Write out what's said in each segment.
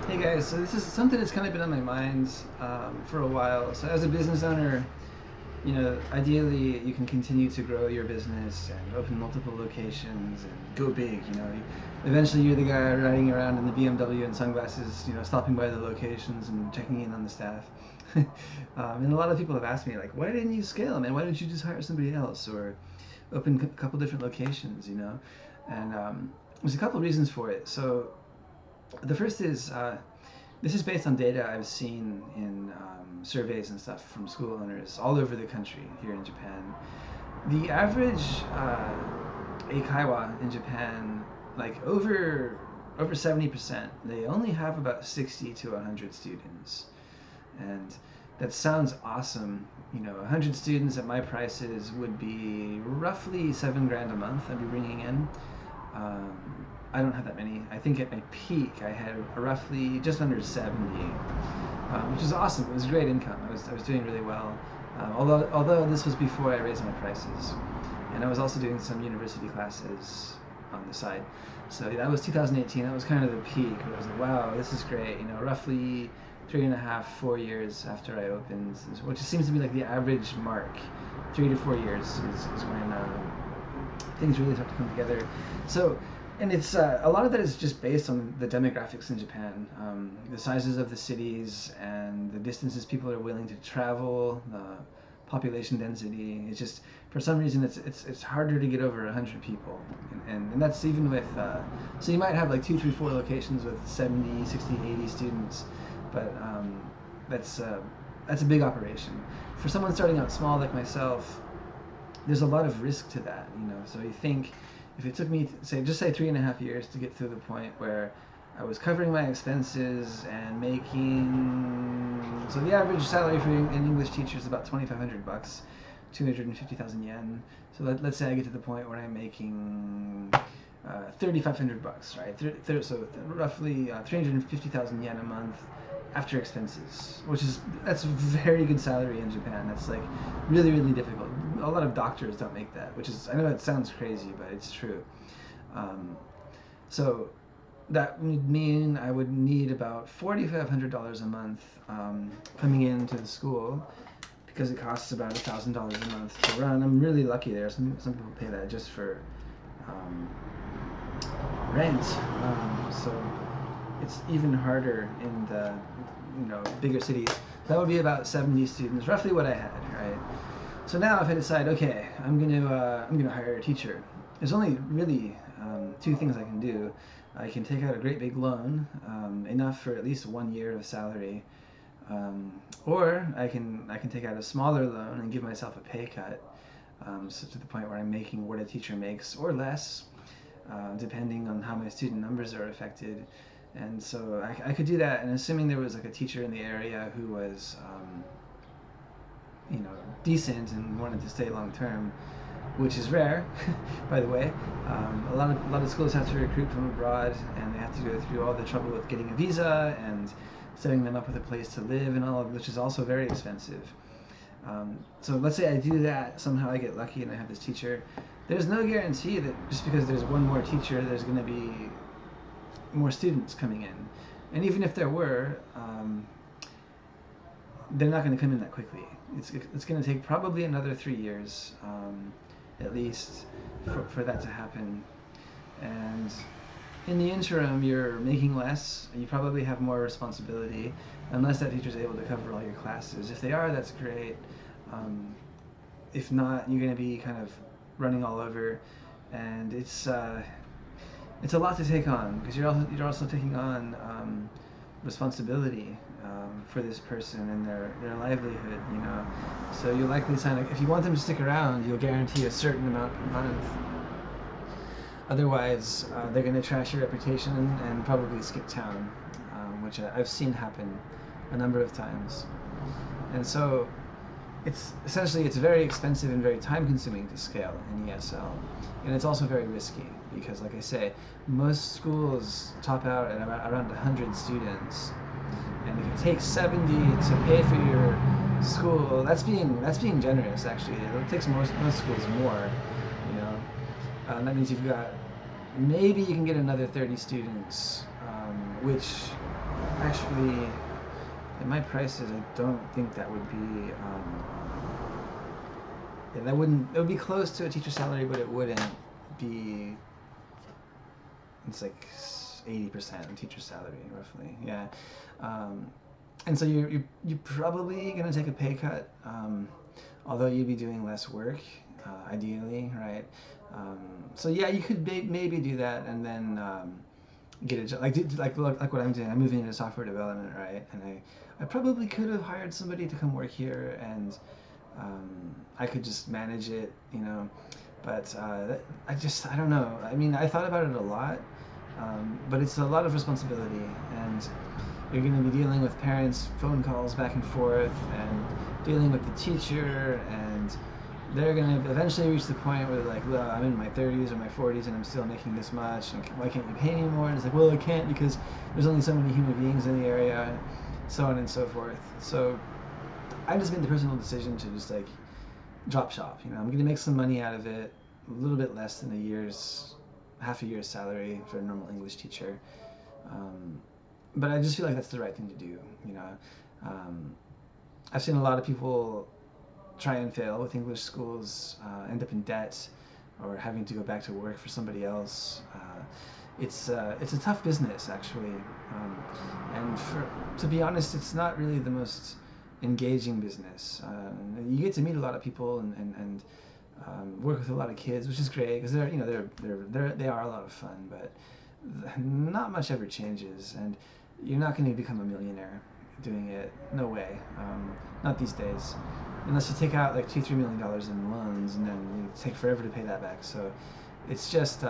Hey guys, so this is something that's kind of been on my mind for a while. So as a business owner, ideally you can continue to grow your business and open multiple locations and go big. Eventually you're the guy riding around in the BMW and sunglasses, stopping by the locations and checking in on the staff. And a lot of people have asked me like, why didn't you scale, man? Why didn't you just hire somebody else or open a couple different locations? And there's a couple reasons for it. So the first is this is based on data I've seen in surveys and stuff from school owners all over the country here in Japan. The average eikaiwa in Japan, like over 70%, they only have about 60 to 100 students. And that sounds awesome. 100 students at my prices would be roughly 7 grand a month I'd be bringing in. I don't have that many. I think at my peak I had roughly just under 70, which is awesome. It was great income. I was doing really well. Although this was before I raised my prices, and I was also doing some university classes on the side. So that was 2018. That was kind of the peak. Where I was like, wow, this is great. Roughly 3.5, 4 years after I opened, which seems to be like the average mark. 3 to 4 years is when things really start to come together. So, and it's a lot of that is just based on the demographics in Japan, the sizes of the cities and the distances people are willing to travel, the population density. It's just for some reason it's harder to get over 100 people, and that's even with so you might have like 2, 3, 4 locations with 70, 60, 80 students, but that's a big operation. For someone starting out small like myself, there's a lot of risk to that, So you think if it took me, say 3.5 years to get to the point where I was covering my expenses and making, so the average salary for an English teacher is about 2,500 bucks, 250,000 yen. So let's say I get to the point where I'm making 3,500 bucks, right? So roughly 350,000 yen a month after expenses, that's a very good salary in Japan. That's like really, really difficult. A lot of doctors don't make that, which is, I know it sounds crazy, but it's true. So that would mean I would need about $4,500 a month coming into the school, because it costs about $1,000 a month to run. I'm really lucky there. Some people pay that just for rent. So it's even harder in the bigger cities. That would be about 70 students, roughly what I had, right? So now if I decide, okay, I'm gonna hire a teacher, there's only really two things I can do. I can take out a great big loan, enough for at least 1 year of salary, or I can take out a smaller loan and give myself a pay cut, so to the point where I'm making what a teacher makes or less, depending on how my student numbers are affected. And so I could do that, and assuming there was like a teacher in the area who was decent and wanted to stay long term, which is rare, by the way. A lot of schools have to recruit from abroad, and they have to go through all the trouble with getting a visa and setting them up with a place to live and all of, which is also very expensive. So let's say I do that, somehow I get lucky and I have this teacher. There's no guarantee that just because there's one more teacher, there's going to be more students coming in. And even if there were, they're not going to come in that quickly. It's going to take probably another 3 years, at least, for that to happen. And in the interim, you're making less, and you probably have more responsibility, unless that teacher's able to cover all your classes. If they are, that's great. If not, you're going to be kind of running all over, and it's a lot to take on, because you're also taking on responsibility for this person and their livelihood. So you'll likely sign if you want them to stick around, you'll guarantee a certain amount per month. Otherwise, they're going to trash your reputation and probably skip town, which I've seen happen a number of times. And so it's very expensive and very time consuming to scale in ESL, and it's also very risky because, like I say, most schools top out at around 100 students, and if it takes 70 to pay for your school, that's being generous. Actually, it takes most schools more. That means maybe you can get another 30 students, which actually, at my prices, I don't think that would be. Yeah, that wouldn't. It would be close to a teacher salary, but it wouldn't be. It's like 80% teacher salary, roughly. Yeah, um, and so you're probably gonna take a pay cut, although you'd be doing less work, ideally, right? Um, so yeah, you could maybe do that, and then get a job like what I'm doing. I'm moving into software development, right? And I probably could have hired somebody to come work here, and I could just manage it, you know. But I don't know. I mean, I thought about it a lot, but it's a lot of responsibility, and you're going to be dealing with parents' phone calls back and forth, and dealing with the teacher, and they're going to eventually reach the point where they're like, well, I'm in my 30s or my 40s and I'm still making this much, and why can't you pay me more? And it's like, well, I can't because there's only so many human beings in the area, so on and so forth. So I just made the personal decision to just like drop shop. You know, I'm going to make some money out of it, a little bit less than half a year's salary for a normal English teacher. But I just feel like that's the right thing to do. You know, I've seen a lot of people try and fail with English schools, end up in debt, or having to go back to work for somebody else. It's a tough business actually, and to be honest, it's not really the most engaging business. You get to meet a lot of people and work with a lot of kids, which is great because they are a lot of fun, but not much ever changes, and you're not going to become a millionaire doing it. No way. Not these days. Unless you take out like $2-3 million in loans, and then you take forever to pay that back. So it's just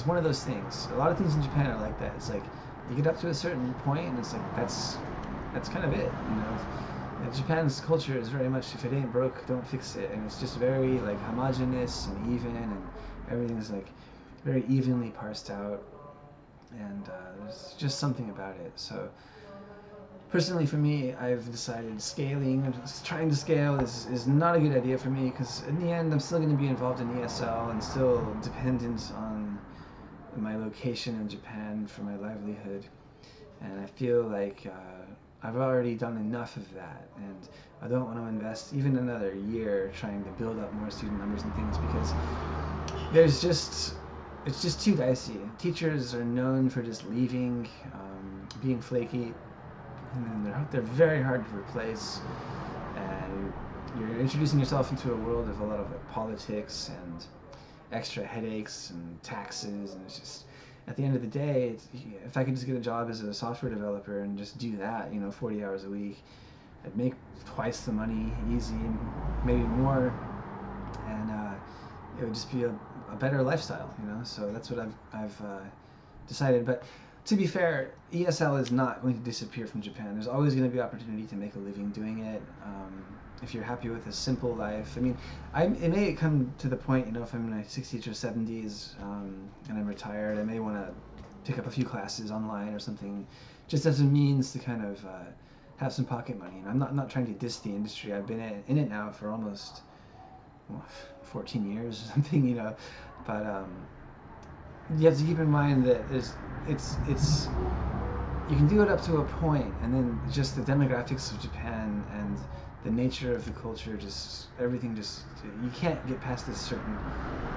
one of those things. A lot of things in Japan are like that. It's like you get up to a certain point, and it's like that's kind of it. You know, and Japan's culture is very much if it ain't broke, don't fix it, and it's just very like homogeneous and even, and everything's like very evenly parsed out, and there's just something about it. So personally for me, I've decided trying to scale is not a good idea for me, because in the end I'm still going to be involved in ESL and still dependent on my location in Japan for my livelihood, and I feel like I've already done enough of that, and I don't want to invest even another year trying to build up more student numbers and things, because it's just too dicey. Teachers are known for just leaving, being flaky, and then they're very hard to replace, and you're introducing yourself into a world of a lot of like politics and extra headaches and taxes, and it's just at the end of the day, if I could just get a job as a software developer and just do that, 40 hours a week, I'd make twice the money, easy, maybe more, and it would just be a better lifestyle, So that's what I've decided. But to be fair, ESL is not going to disappear from Japan. There's always going to be opportunity to make a living doing it. If you're happy with a simple life, I mean, it may come to the point, if I'm in my 60s or 70s and I'm retired, I may want to pick up a few classes online or something, just as a means to kind of have some pocket money. And I'm not trying to diss the industry. I've been in it now for almost 14 years or something, but you have to keep in mind that it's you can do it up to a point, and then just the demographics of Japan and the nature of the culture, everything you can't get past this certain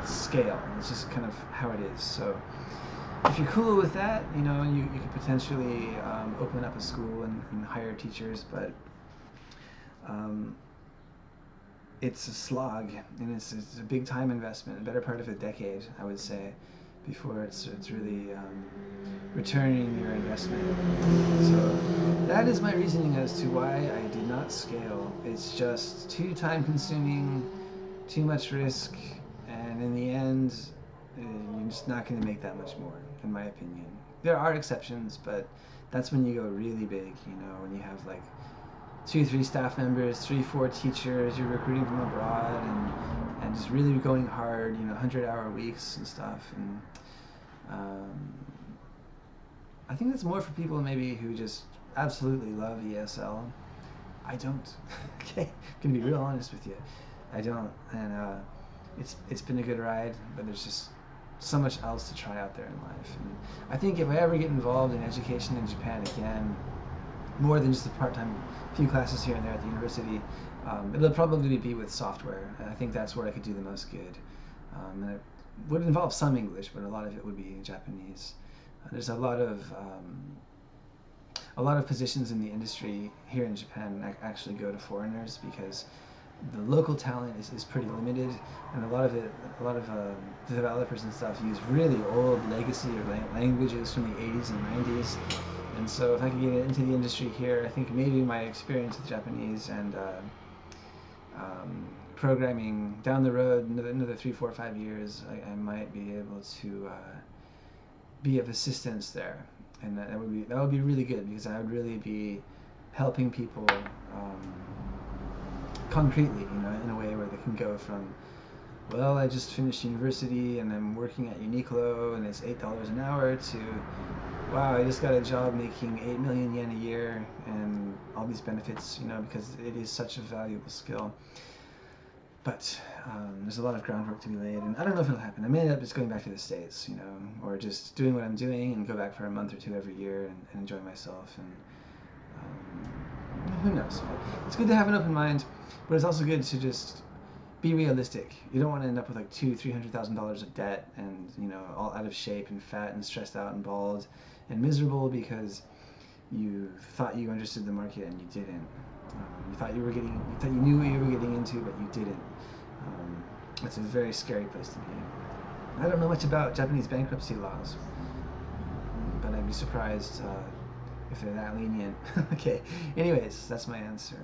scale. It's just kind of how it is. So if you're cool with that, you could potentially open up a school and hire teachers, but it's a slog, and it's a big time investment, a better part of a decade, I would say, before it's really returning your investment. So that is my reasoning as to why I did not scale. It's just too time consuming, too much risk, and in the end, you're just not going to make that much more, in my opinion. There are exceptions, but that's when you go really big, when you have like 2-3 staff members, 3-4 teachers, you're recruiting from abroad, and just really going hard, 100-hour weeks and stuff. And I think that's more for people maybe who just absolutely love ESL. I don't. Okay, I'm gonna be real honest with you. I don't, and it's been a good ride, but there's just so much else to try out there in life. And I think if I ever get involved in education in Japan again, more than just a part-time few classes here and there at the university, it'll probably be with software. And I think that's where I could do the most good. And it would involve some English, but a lot of it would be Japanese. There's a lot of positions in the industry here in Japan actually go to foreigners because the local talent is pretty limited, and a lot of the developers and stuff use really old legacy or languages from the 80s and 90s. And so if I could get into the industry here, I think maybe my experience with Japanese and programming down the road, another 3, 4, 5 years, I might be able to be of assistance there, and that would be really good because I would really be helping people concretely, in a way where they can go from, well, I just finished university and I'm working at Uniqlo and it's $8 an hour, to, wow, I just got a job making 8 million yen a year and all these benefits, because it is such a valuable skill. But there's a lot of groundwork to be laid, and I don't know if it'll happen. I may end up just going back to the States, or just doing what I'm doing and go back for a month or two every year and enjoy myself. And who knows? It's good to have an open mind, but it's also good to just be realistic. You don't want to end up with like $200,000-$300,000 of debt and all out of shape and fat and stressed out and bald and miserable because you thought you understood the market and you didn't. You thought you knew what you were getting into, but you didn't. It's a very scary place to be. I don't know much about Japanese bankruptcy laws, but I'd be surprised if they're that lenient. Okay, anyways, that's my answer.